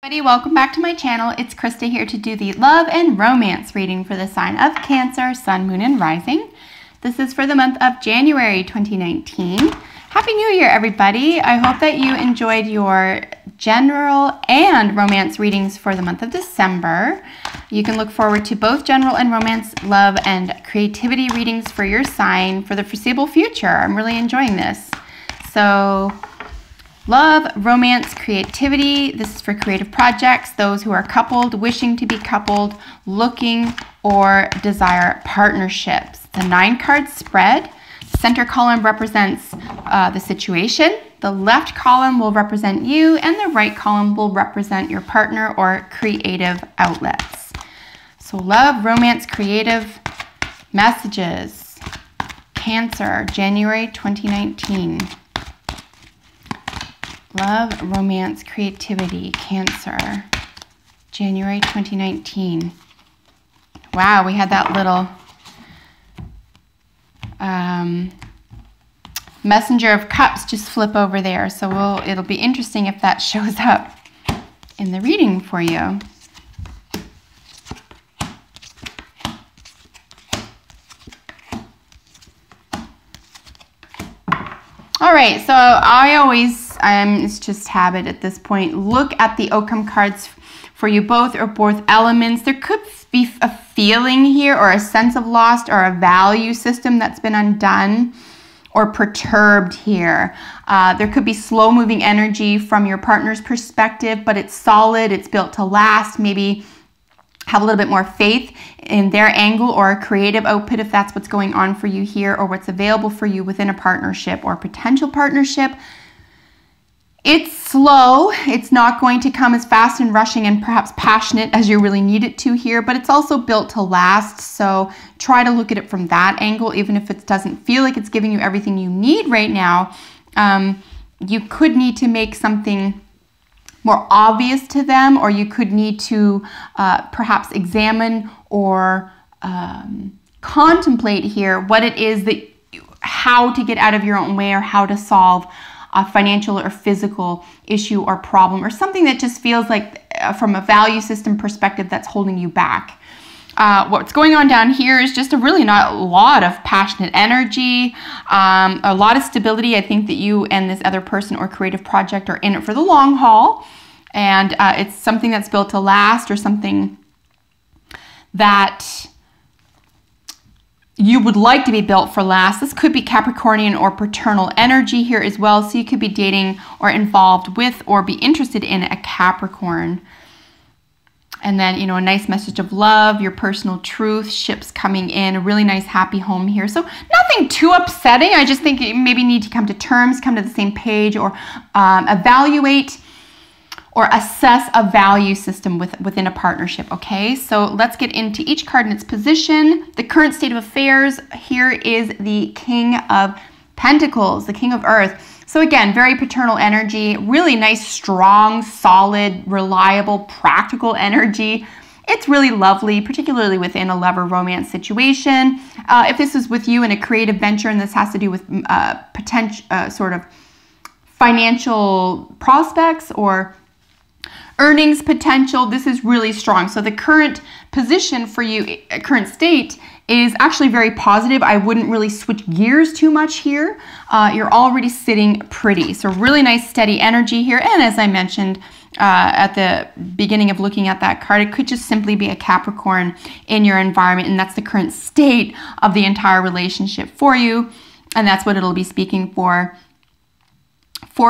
Everybody, welcome back to my channel. It's Krista here to do the love and romance reading for the sign of Cancer, Sun, Moon, and Rising. This is for the month of January 2019. Happy New Year, everybody. I hope that you enjoyed your general and romance readings for the month of December. You can look forward to both general and romance, love, and creativity readings for your sign for the foreseeable future. I'm really enjoying this. So, love, romance, creativity. This is for creative projects, those who are coupled, wishing to be coupled, looking or desire partnerships. The 9-card spread. The center column represents the situation. The left column will represent you, and the right column will represent your partner or creative outlets. So love, romance, creative messages. Cancer, January 2019. Love, romance, creativity, Cancer, January 2019. Wow, we had that little Messenger of Cups just flip over there. So it'll be interesting if that shows up in the reading for you. All right, so it's just habit at this point, look at the outcome cards for you both or both elements. There could be a feeling here or a sense of loss or a value system that's been undone or perturbed here. There could be slow-moving energy from your partner's perspective, but it's solid, it's built to last. Maybe have a little bit more faith in their angle or a creative output if that's what's going on for you here or what's available for you within a partnership or potential partnership. It's slow. It's not going to come as fast and rushing and perhaps passionate as you really need it to here, but it's also built to last. So try to look at it from that angle, even if it doesn't feel like it's giving you everything you need right now. You could need to make something more obvious to them, or you could need to perhaps examine or contemplate here what it is that how to get out of your own way or how to solve a financial or physical issue or problem or something that just feels like from a value system perspective that's holding you back. What's going on down here is just a really not a lot of passionate energy, a lot of stability. I think that you and this other person or creative project are in it for the long haul, and it's something that's built to last or something that you would like to be built for last. This could be Capricornian or paternal energy here as well. So you could be dating or involved with or be interested in a Capricorn. And then, a nice message of love, your personal truth, ships coming in, a really nice happy home here. So nothing too upsetting. I just think you maybe need to come to terms, come to the same page, or evaluate or assess a value system within a partnership, okay? So let's get into each card in its position. The current state of affairs here is the King of Pentacles, the King of Earth. So again, very paternal energy, really nice, strong, solid, reliable, practical energy. It's really lovely, particularly within a love or romance situation. If this is with you in a creative venture and this has to do with potential sort of financial prospects or earnings potential, this is really strong. So the current position for you, current state, is actually very positive. I wouldn't really switch gears too much here. You're already sitting pretty. So really nice steady energy here. And as I mentioned at the beginning of looking at that card, it could just simply be a Capricorn in your environment, and that's the current state of the entire relationship for you. And that's what it'll be speaking for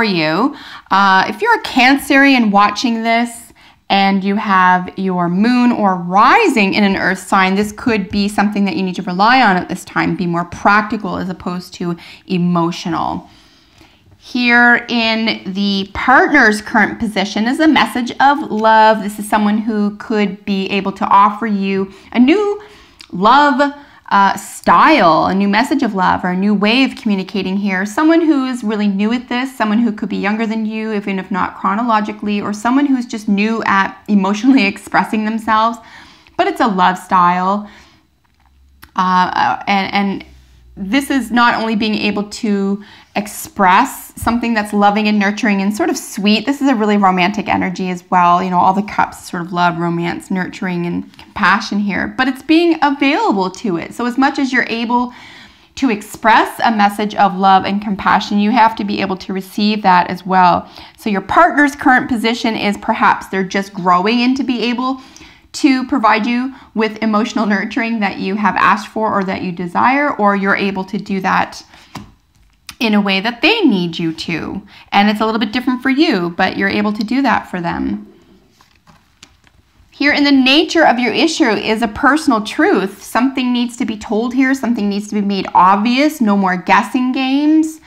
you. If you're a Cancerian watching this and you have your moon or rising in an earth sign, this could be something that you need to rely on at this time, be more practical as opposed to emotional. Here in the partner's current position is a message of love. This is someone who could be able to offer you a new love style, a new message of love, or a new way of communicating here. Someone who is really new at this, someone who could be younger than you, even if not chronologically, or someone who's just new at emotionally expressing themselves, but it's a love style. And this is not only being able to express something that's loving and nurturing and sort of sweet. This is a really romantic energy as well. You know, all the cups sort of love, romance, nurturing, and compassion here, but it's being available to it. So as much as you're able to express a message of love and compassion, you have to be able to receive that as well. So your partner's current position is perhaps they're just growing into be able to provide you with emotional nurturing that you have asked for or that you desire, or you're able to do that in a way that they need you to. And it's a little bit different for you, but you're able to do that for them. Here in the nature of your issue is a personal truth. Something needs to be told here. Something needs to be made obvious. No more guessing games.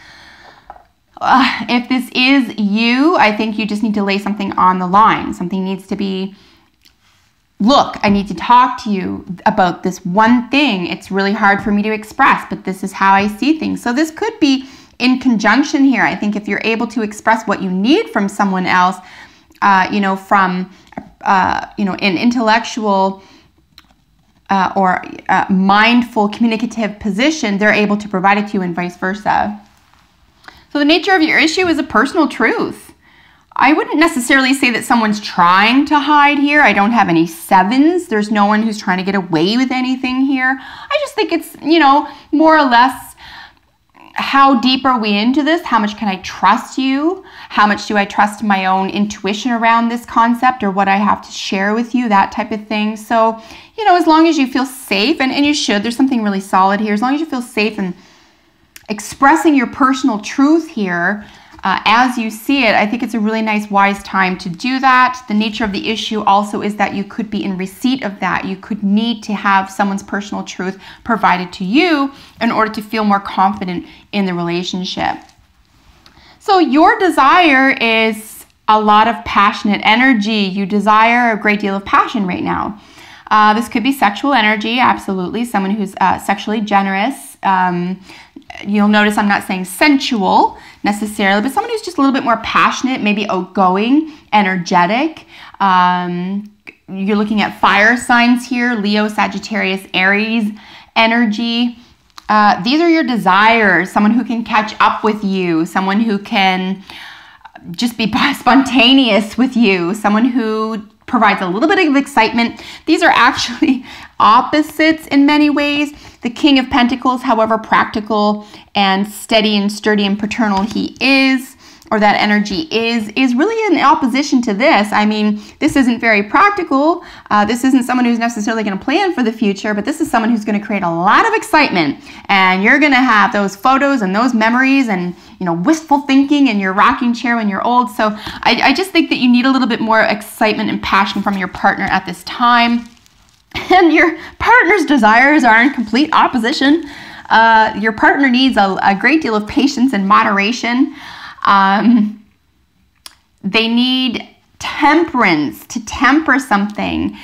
If this is you, I think you just need to lay something on the line. Something needs to be, look, I need to talk to you about this one thing. It's really hard for me to express, but this is how I see things. So this could be in conjunction here. I think if you're able to express what you need from someone else, from an intellectual or mindful, communicative position, they're able to provide it to you and vice versa. So the nature of your issue is a personal truth. I wouldn't necessarily say that someone's trying to hide here. I don't have any sevens. There's no one who's trying to get away with anything here. I just think it's, more or less, how deep are we into this? How much can I trust you? How much do I trust my own intuition around this concept or what I have to share with you? That type of thing. So, as long as you feel safe, and you should, there's something really solid here. As long as you feel safe in expressing your personal truth here, as you see it, I think it's a really nice, wise time to do that. The nature of the issue also is that you could be in receipt of that. You could need to have someone's personal truth provided to you in order to feel more confident in the relationship. So your desire is a lot of passionate energy. You desire a great deal of passion right now. This could be sexual energy, absolutely. Someone who's sexually generous. You'll notice I'm not saying sensual necessarily, but someone who's just a little bit more passionate, maybe outgoing, energetic. You're looking at fire signs here, Leo, Sagittarius, Aries energy. These are your desires, someone who can catch up with you, someone who can just be spontaneous with you, someone who provides a little bit of excitement. These are actually opposites in many ways. The King of Pentacles, however practical and steady and sturdy and paternal he is, or that energy is really in opposition to this. I mean, this isn't very practical. This isn't someone who's necessarily going to plan for the future, but this is someone who's going to create a lot of excitement. And you're going to have those photos and those memories and, wistful thinking in your rocking chair when you're old. So I just think that you need a little bit more excitement and passion from your partner at this time. And your partner's desires are in complete opposition. Your partner needs a great deal of patience and moderation. They need temperance, to temper something.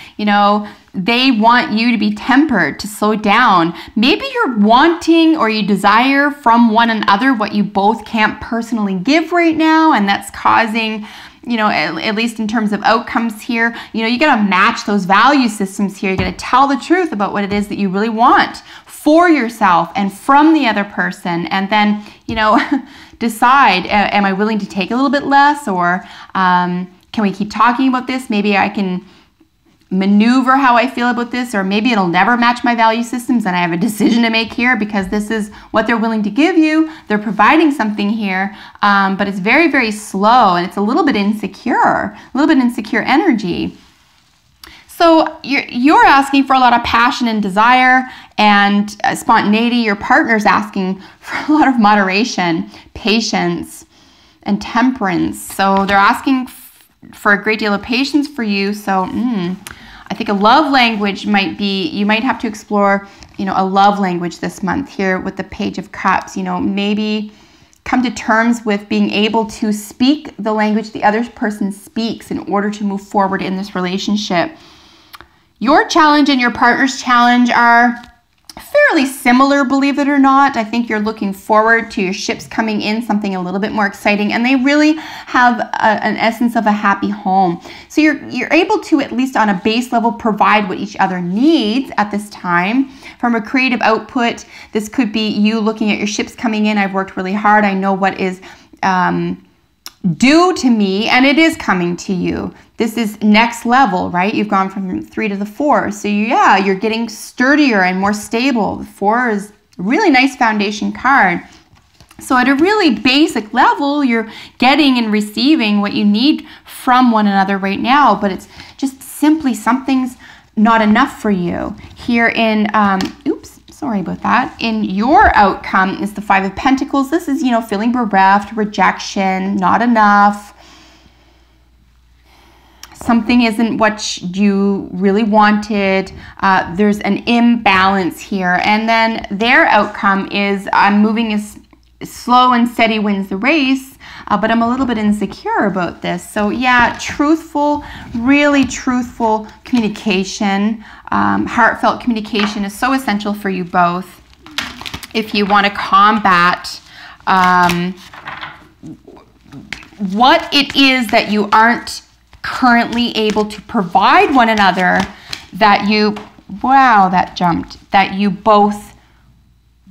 They want you to be tempered, to slow down. Maybe you're wanting or you desire from one another what you both can't personally give right now, and that's causing, at least in terms of outcomes here, you got to match those value systems here. You got to tell the truth about what it is that you really want for yourself and from the other person, and then, decide, am I willing to take a little bit less, or can we keep talking about this? Maybe I can maneuver how I feel about this, or maybe it'll never match my value systems and I have a decision to make here because this is what they're willing to give you. They're providing something here, but it's very, very slow and it's a little bit insecure energy. So you're asking for a lot of passion and desire and spontaneity. Your partner's asking for a lot of moderation, patience, and temperance. So they're asking for a great deal of patience for you. So I think a love language might be, you might have to explore, a love language this month here with the Page of Cups. Maybe come to terms with being able to speak the language the other person speaks in order to move forward in this relationship. Your challenge and your partner's challenge are fairly similar, believe it or not. I think you're looking forward to your ships coming in, something a little bit more exciting, and they really have an essence of a happy home. So you're able to, at least on a base level, provide what each other needs at this time. From a creative output, this could be you looking at your ships coming in. I've worked really hard. I know what is due to me, and it is coming to you. This is next level, right? You've gone from 3 to the 4. So yeah, you're getting sturdier and more stable. The 4 is a really nice foundation card. So at a really basic level, you're getting and receiving what you need from one another right now, but it's just simply something's not enough for you. Here in, oops, sorry about that. In your outcome is the 5 of Pentacles. This is, feeling bereft, rejection, not enough. Something isn't what you really wanted. There's an imbalance here. And then their outcome is, I'm moving as slow and steady wins the race, but I'm a little bit insecure about this. So yeah, truthful, really truthful communication, heartfelt communication is so essential for you both. If you want to combat what it is that you aren't currently able to provide one another, that you, wow, that jumped, that you both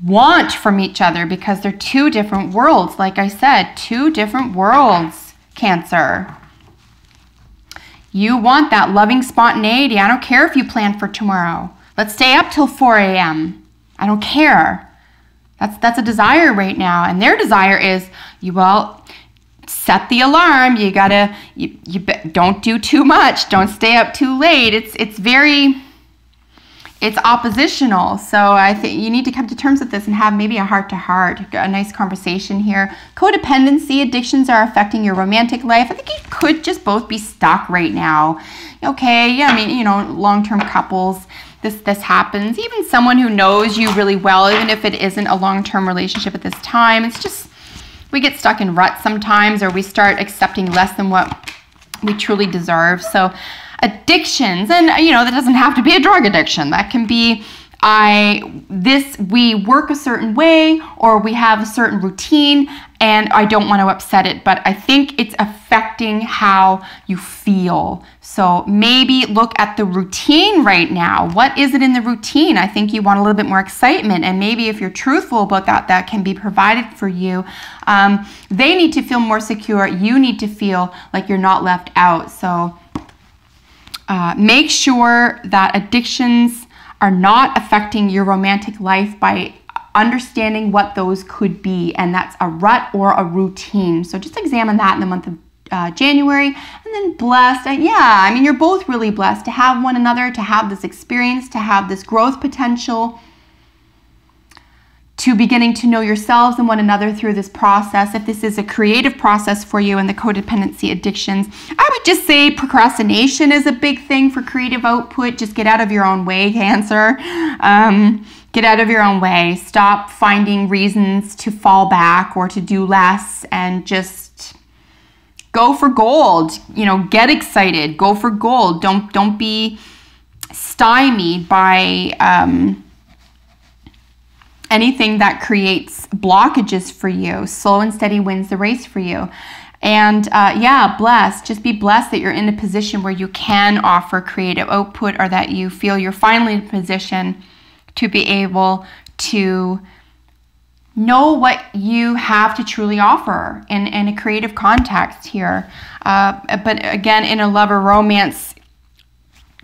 want from each other, because they're two different worlds. Like I said, two different worlds, Cancer. You want that loving spontaneity. I don't care if you plan for tomorrow. Let's stay up till 4 a.m. I don't care. That's a desire right now. And their desire is, set the alarm. You gotta, don't do too much. Don't stay up too late. It's oppositional. So I think you need to come to terms with this and have maybe a heart-to-heart, a nice conversation here. Codependency, addictions are affecting your romantic life. I think you could just both be stuck right now. Okay, yeah, I mean, long-term couples, this happens. Even someone who knows you really well, even if it isn't a long-term relationship at this time, it's just, we get stuck in ruts sometimes, or we start accepting less than what we truly deserve. So addictions, and that doesn't have to be a drug addiction. That can be we work a certain way, or we have a certain routine, and I don't want to upset it, but I think it's affecting how you feel. So maybe look at the routine right now. What is it in the routine? I think you want a little bit more excitement, and maybe if you're truthful about that, that can be provided for you. They need to feel more secure. You need to feel like you're not left out. So make sure that addictions are not affecting your romantic life by understanding what those could be, and that's a rut or a routine. So just examine that in the month of January. And then blessed, yeah, I mean, you're both really blessed to have one another, to have this experience, to have this growth potential, to beginning to know yourselves and one another through this process. If this is a creative process for you and the codependency addictions, I would just say procrastination is a big thing for creative output. Just get out of your own way, Cancer. Get out of your own way. Stop finding reasons to fall back or to do less, and just go for gold. Get excited. Go for gold. Don't be stymied by anything that creates blockages for you. Slow and steady wins the race for you. And yeah, blessed. Just be blessed that you're in a position where you can offer creative output, or that you feel you're finally in a position to be able to know what you have to truly offer in a creative context here. But again, in a love or romance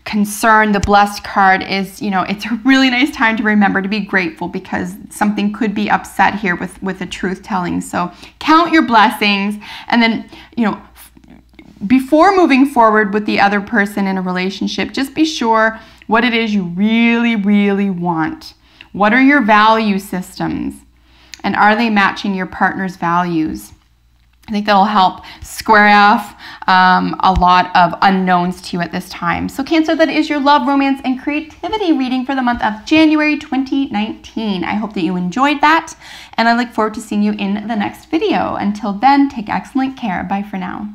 concern, the blessed card is, it's a really nice time to remember to be grateful, because something could be upset here with the truth telling. So count your blessings, and then, before moving forward with the other person in a relationship, just be sure what it is you really, really want. What are your value systems? And are they matching your partner's values? I think that'll help square off a lot of unknowns to you at this time. So Cancer, that is your love, romance, and creativity reading for the month of January 2019. I hope that you enjoyed that, and I look forward to seeing you in the next video. Until then, take excellent care. Bye for now.